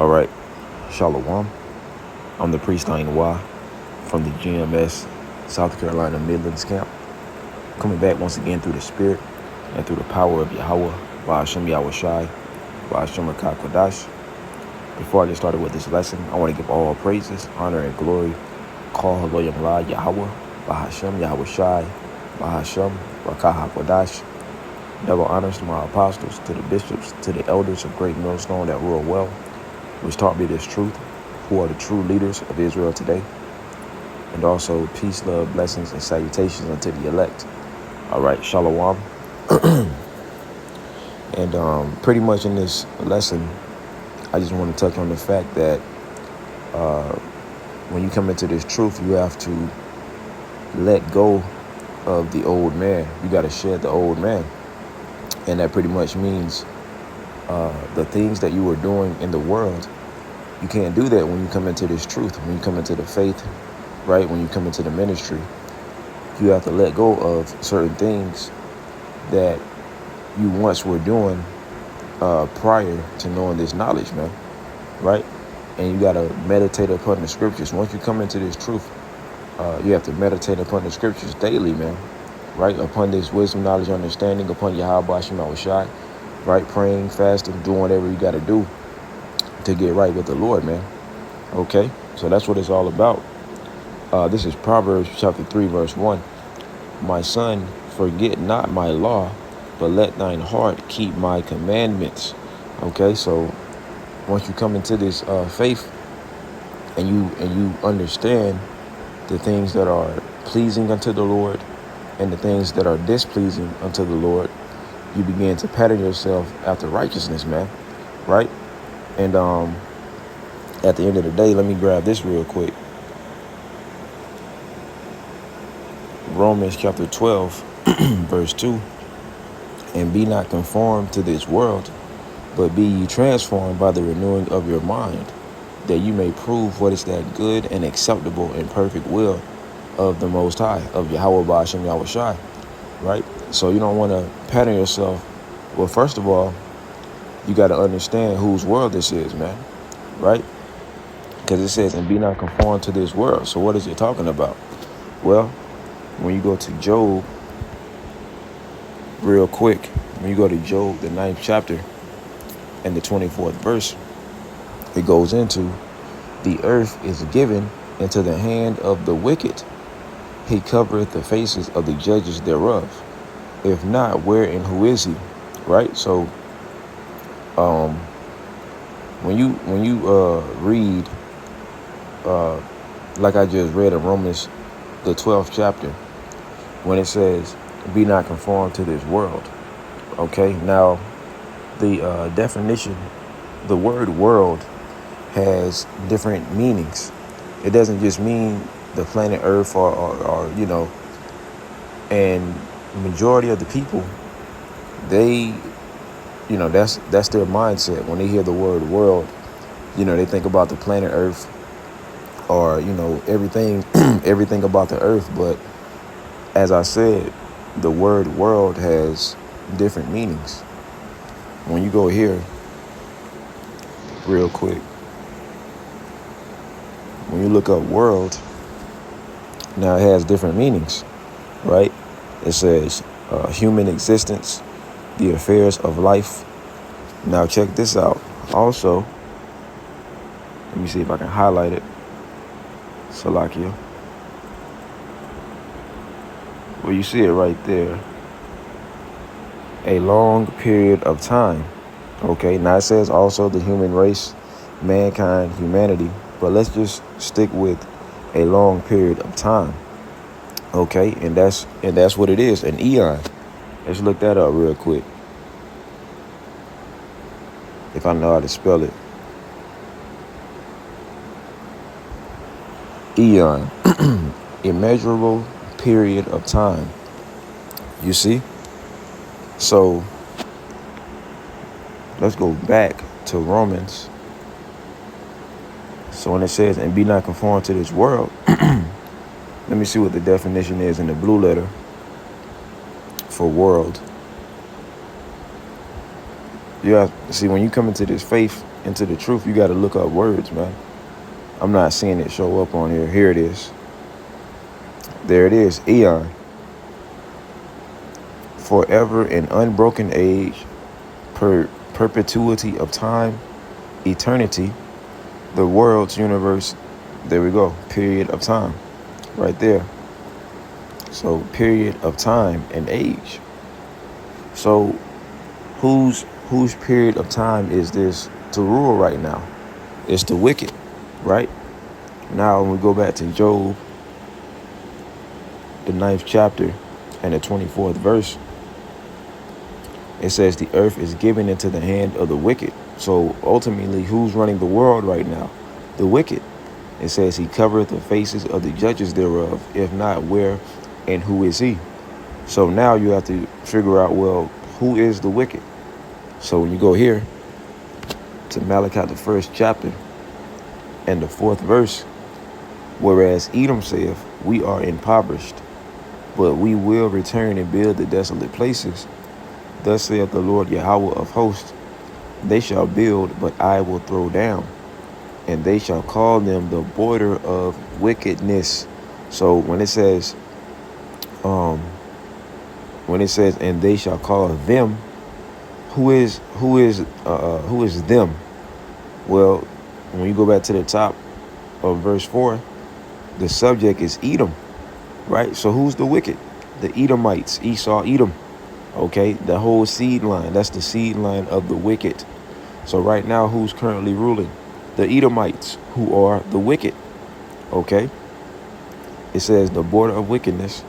All right, Shalom. I'm the priest Ayin Wah from the GMS South Carolina Midlands camp, coming back once again through the Spirit and through the power of Yahweh, Ba'ashem Yahweh Shai, Ba'ashem Rakah Kodash. Before I get started with this lesson, I want to give all praises, honor, and glory. Call Haloyam La Yahweh, Ba'ashem Yahweh Shai, Ba'ashem Rakah Kodash. Double honors to my apostles, to the bishops, to the elders of Great Millstone that rule well, which taught me this truth, who are the true leaders of Israel today. And also peace, love, blessings, and salutations unto the elect. All right, Shalom. And pretty much in this lesson, I just want to touch on the fact that when you come into this truth, you have to let go of the old man. You got to shed the old man. And that pretty much means the things that you were doing in the world, you can't do that when you come into this truth, when you come into the faith, right? When you come into the ministry, you have to let go of certain things that you once were doing prior to knowing this knowledge, man, right? And you got to meditate upon the scriptures. Once you come into this truth, you have to meditate upon the scriptures daily, man, right? Upon this wisdom, knowledge, understanding, upon Yahweh Ba'ashem Yahweh Shai, right? Praying, fasting, doing whatever you got to do to get right with the Lord, man. Okay, so that's what it's all about. This is Proverbs chapter 3, verse 1. My son, forget not my law, but let thine heart keep my commandments. Okay, so once you come into this faith and you understand the things that are pleasing unto the Lord and the things that are displeasing unto the Lord, you begin to pattern yourself after righteousness, man, right? And at the end of the day, let me grab this real quick. Romans chapter 12, verse 2. And be not conformed to this world, but be ye transformed by the renewing of your mind, that you may prove what is that good and acceptable and perfect will of the Most High, of Yahweh Ba'ashem Yahweh Shai, right? So you don't want to pattern yourself. Well, first of all, you got to understand whose world this is, man, right? Because it says, and be not conformed to this world. So what is it talking about? Well, when you go to Job, real quick, when you go to Job, the 9th chapter and the 24th verse, it goes into, the earth is given into the hand of the wicked. He covereth the faces of the judges thereof. If not, where and who is he? Right? So when you read like I just read in Romans the 12th chapter, when it says, be not conformed to this world. Okay, now the definition, the word world has different meanings. It doesn't just mean the planet Earth or you know, and majority of the people, they, you know, that's their mindset. When they hear the word world, you know, they think about the planet Earth or, you know, everything, everything about the earth. But as I said, the word world has different meanings. When you go here, real quick, when you look up world, now it has different meanings, right? It says human existence, the affairs of life. Now check this out. Also, let me see if I can highlight it. Salakia. Well, you see it right there. A long period of time. Okay, now it says also the human race, mankind, humanity. But let's just stick with a long period of time. Okay, and that's what it is, an eon. Let's look that up real quick, if I know how to spell it. Eon, immeasurable period of time. You see? So let's go back to Romans. So when it says, and be not conformed to this world, let me see what the definition is in the blue letter for world. Yeah, see, when you come into this faith, into the truth, you got to look up words, man. I'm not seeing it show up on here. Here it is. There it is. Eon. Forever an unbroken age, perpetuity of time, eternity, the world's universe. There we go. Period of time. Right there. So period of time and age. So whose period of time is this to rule right now? It's the wicked, right? Now when we go back to Job, the 9th chapter and the 24th verse, it says the earth is given into the hand of the wicked. So ultimately, who's running the world right now? The wicked. It says he covereth the faces of the judges thereof. If not, where and who is he? So now you have to figure out, well, who is the wicked? So when you go here to Malachi, the 1st chapter and the 4th verse, whereas Edom saith, we are impoverished, but we will return and build the desolate places. Thus saith the Lord Yahweh of hosts, they shall build, but I will throw down, and they shall call them the border of wickedness. So when it says, and they shall call them, who is them? Well, when you go back to the top of verse 4, the subject is Edom, right? So who's the wicked? The Edomites, Esau, Edom. Okay, the whole seed line. That's the seed line of the wicked. So right now, who's currently ruling? The Edomites, who are the wicked. Okay. It says the border of wickedness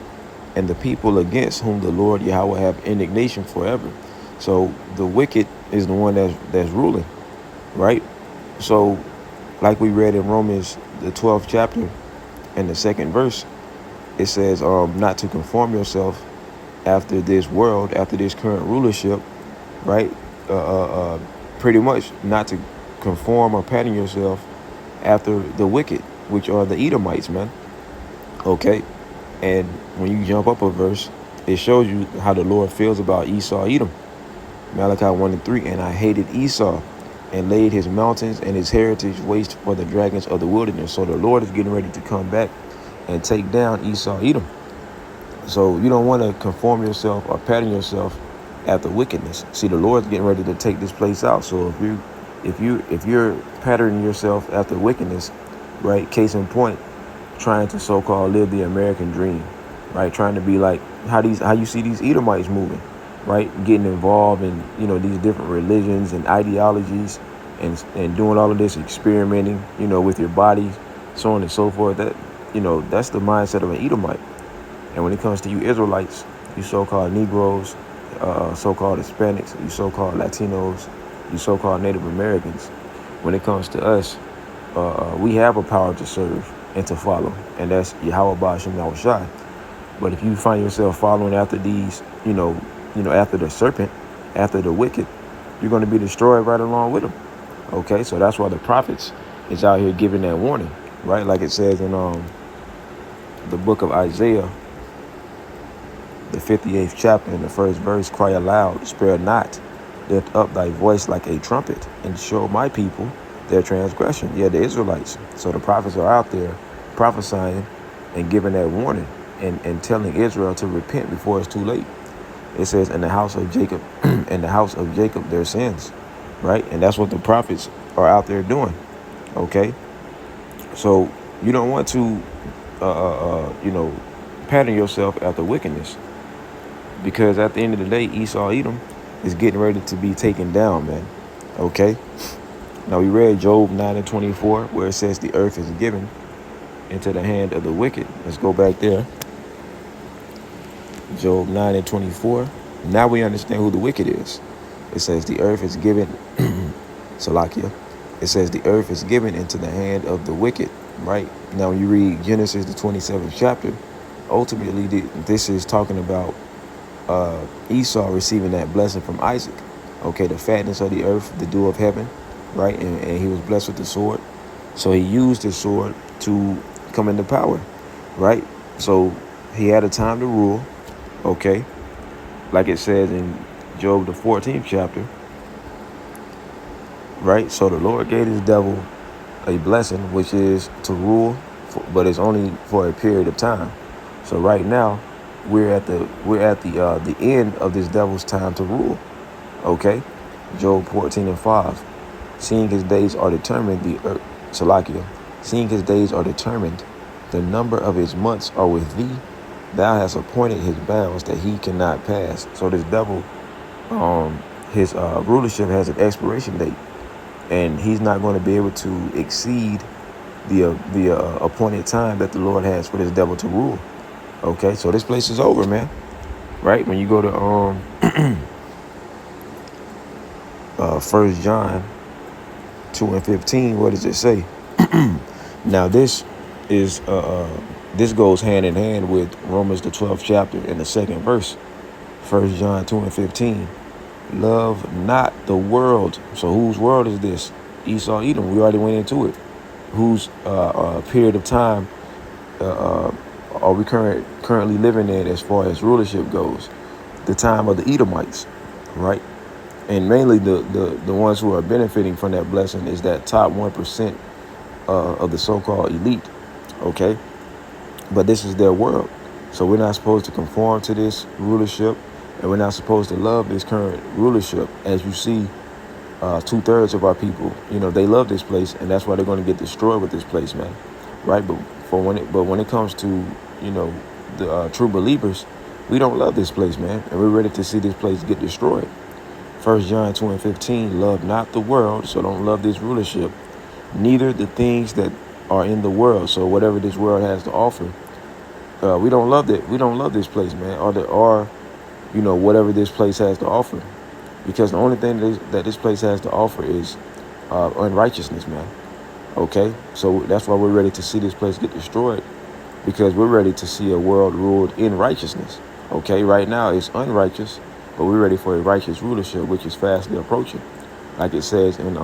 and the people against whom the Lord Yahweh have indignation forever. So the wicked is the one that's ruling, right? So like we read in Romans, the 12th chapter and the 2nd verse, it says not to conform yourself after this world, after this current rulership, right? Pretty much not to conform or pattern yourself after the wicked, which are the Edomites, man. Okay. And when you jump up a verse, it shows you how the Lord feels about Esau, Edom. Malachi 1:3, and I hated Esau and laid his mountains and his heritage waste for the dragons of the wilderness. So the Lord is getting ready to come back and take down Esau, Edom. So you don't want to conform yourself or pattern yourself after wickedness. See, the Lord's getting ready to take this place out. So if you're patterning yourself after wickedness, right? Case in point, trying to so-called live the American dream, right? Trying to be like how you see these Edomites moving, right? Getting involved in, these different religions and ideologies and doing all of this experimenting, with your body, so on and so forth. That, that's the mindset of an Edomite. And when it comes to you Israelites, you so-called Negroes, so-called Hispanics, you so-called Latinos, you so-called Native Americans, when it comes to us, we have a power to serve and to follow, and that's Yahweh Ba'ashem Yahushai. But if you find yourself following after these, after the serpent, after the wicked, you're going to be destroyed right along with them. Okay, so that's why the prophets is out here giving that warning, right? Like it says in the book of Isaiah, the 58th chapter, in the 1st verse, cry aloud, spare not, lift up thy voice like a trumpet, and show my people their transgression. Yeah, the Israelites. So the prophets are out there prophesying and giving that warning and telling Israel to repent before it's too late. It says, in the house of Jacob, in the house of Jacob, their sins, right? And that's what the prophets are out there doing. Okay. So you don't want to, pattern yourself after wickedness. Because at the end of the day, Esau, Edom is getting ready to be taken down, man. Okay? Now, we read Job 9:24, where it says the earth is given into the hand of the wicked. Let's go back there. Job 9:24. Now we understand who the wicked is. It says the earth is given, Salakia. It says the earth is given into the hand of the wicked, right? Now, when you read Genesis, the 27th chapter, ultimately, this is talking about Esau receiving that blessing from Isaac. Okay, the fatness of the earth, the dew of heaven, right? And he was blessed with the sword. So he used his sword to come into power, right? So he had a time to rule, okay? Like it says in Job, the 14th chapter, right? So the Lord gave this devil a blessing, which is to rule, but it's only for a period of time. So right now, we're at the end of this devil's time to rule. Okay, Job 14:5. Seeing his days are determined, Salakia. Seeing his days are determined, the number of his months are with thee. Thou hast appointed his bounds that he cannot pass. So this devil, his rulership has an expiration date, and he's not going to be able to exceed the appointed time that the Lord has for this devil to rule. Okay, so this place is over, man. Right? When you go to 1 John 2:15, what does it say? Now this goes hand in hand with Romans the 12th chapter and the second verse. 1 John 2:15. Love not the world. So whose world is this? Esau, Edom. We already went into it. Whose period of time are we currently living in as far as rulership goes? The time of the Edomites, right? And mainly the ones who are benefiting from that blessing is that top 1% of the so-called elite, okay? But this is their world. So we're not supposed to conform to this rulership, and we're not supposed to love this current rulership. As you see, 2/3 of our people, they love this place, and that's why they're going to get destroyed with this place, man. Right? But when it comes to, the true believers, we don't love this place, man, and we're ready to see this place get destroyed. 1 John 2:15, love not the world, so don't love this rulership, neither the things that are in the world. So whatever this world has to offer, we don't love that. We don't love this place, man, or whatever this place has to offer, because the only thing that this place has to offer is unrighteousness, man. Okay, so that's why we're ready to see this place get destroyed, because we're ready to see a world ruled in righteousness. Okay, right now it's unrighteous, but we're ready for a righteous rulership, which is fastly approaching. Like it says in,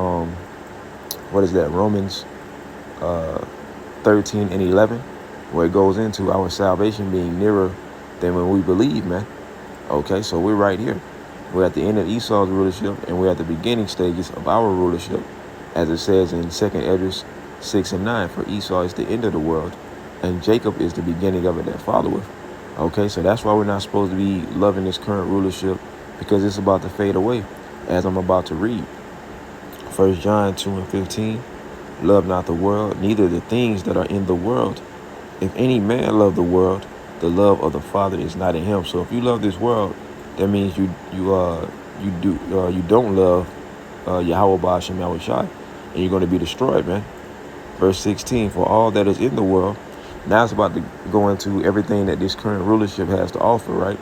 what is that, Romans 13:11, where it goes into our salvation being nearer than when we believe, man. Okay, so we're right here. We're at the end of Esau's rulership, and we're at the beginning stages of our rulership, as it says in 2 Esdras 6:9, for Esau is the end of the world, and Jacob is the beginning of it that followeth. Okay, so that's why we're not supposed to be loving this current rulership, because it's about to fade away, as I'm about to read. 1 John 2:15, love not the world, neither the things that are in the world. If any man love the world, the love of the Father is not in him. So if you love this world, that means you don't love Yahweh Ba'ashem Yahushai, and you're going to be destroyed, man. Verse 16, for all that is in the world. Now it's about to go into everything that this current rulership has to offer, right?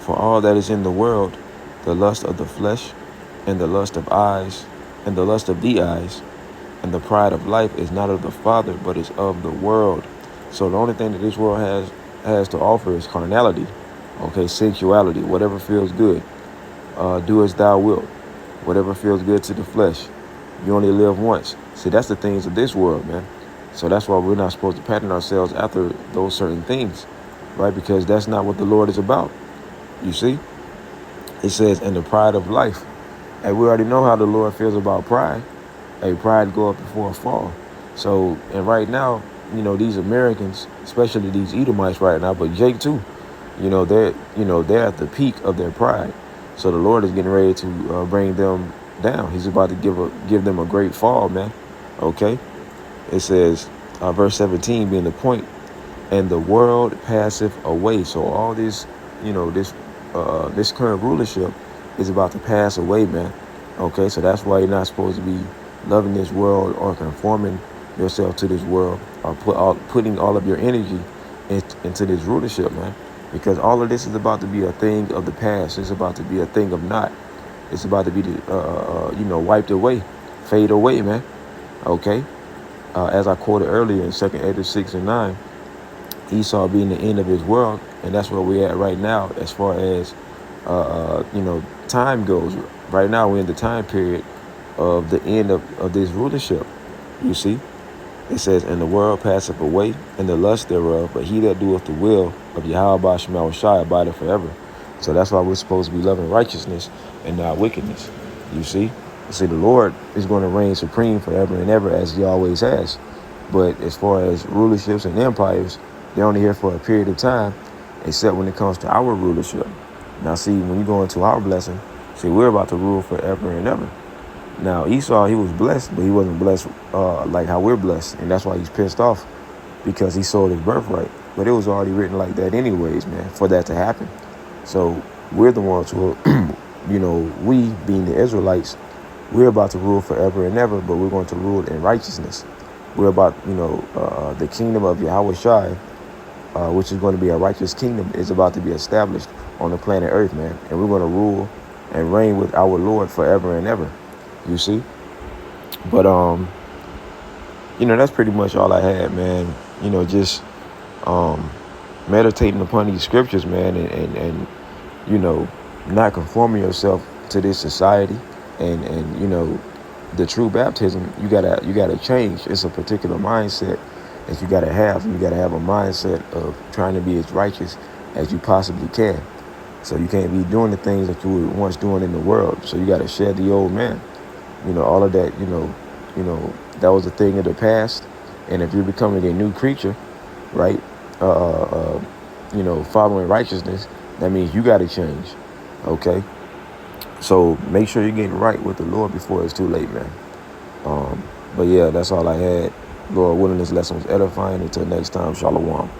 For all that is in the world, the lust of the flesh, and the lust of eyes, and the lust of the eyes, and the pride of life is not of the Father, but is of the world. So the only thing that this world has to offer is carnality, okay, sensuality, whatever feels good. Do as thou wilt, whatever feels good to the flesh. You only live once. See, that's the things of this world, man. So that's why we're not supposed to pattern ourselves after those certain things, right? Because that's not what the Lord is about. You see? It says, and the pride of life. And we already know how the Lord feels about pride. Hey, pride go up before a fall. So, and right now, these Americans, especially these Edomites right now, but Jake too, they're at the peak of their pride. So the Lord is getting ready to bring them down. He's about to give them a great fall, man. Okay. It says, verse 17 being the point, and the world passeth away. So all this, this current rulership is about to pass away, man. Okay, so that's why you're not supposed to be loving this world or conforming yourself to this world, or putting all of your energy into this rulership, man. Because all of this is about to be a thing of the past. It's about to be a thing of naught. It's about to be, wiped away, fade away, man. Okay. As I quoted earlier in 2 Esdras 6:9, Esau being the end of his world, and that's where we're at right now as far as, time goes. Right now we're in the time period of the end of this rulership, you see. It says, and the world passeth away, and the lust thereof, but he that doeth the will of Yahweh Ba'ashem Yahushai abideth forever. So that's why we're supposed to be loving righteousness and not wickedness, you see. See, the Lord is going to reign supreme forever and ever, as he always has. But as far as rulerships and empires, they're only here for a period of time, except when it comes to our rulership. Now, see, when you go into our blessing, see, we're about to rule forever and ever. Now, Esau, he was blessed, but he wasn't blessed like how we're blessed. And that's why he's pissed off, because he sold his birthright. But it was already written like that anyways, man, for that to happen. So we're the ones who are, we being the Israelites, we're about to rule forever and ever, but we're going to rule in righteousness. We're about, the kingdom of Yahweh Shai, which is going to be a righteous kingdom, is about to be established on the planet Earth, man. And we're going to rule and reign with our Lord forever and ever. You see? But, that's pretty much all I had, man. Just meditating upon these scriptures, man, and not conforming yourself to this society, and the true baptism, you gotta change. It's a particular mindset that you gotta have. You gotta have a mindset of trying to be as righteous as you possibly can. So you can't be doing the things that you were once doing in the world. So you gotta shed the old man. All of that, that was a thing of the past. And if you're becoming a new creature, right, following righteousness, that means you got to change. Okay. So make sure you're getting right with the Lord before it's too late, man. But yeah, that's all I had. Lord willing, this lesson was edifying. Until next time, shalom.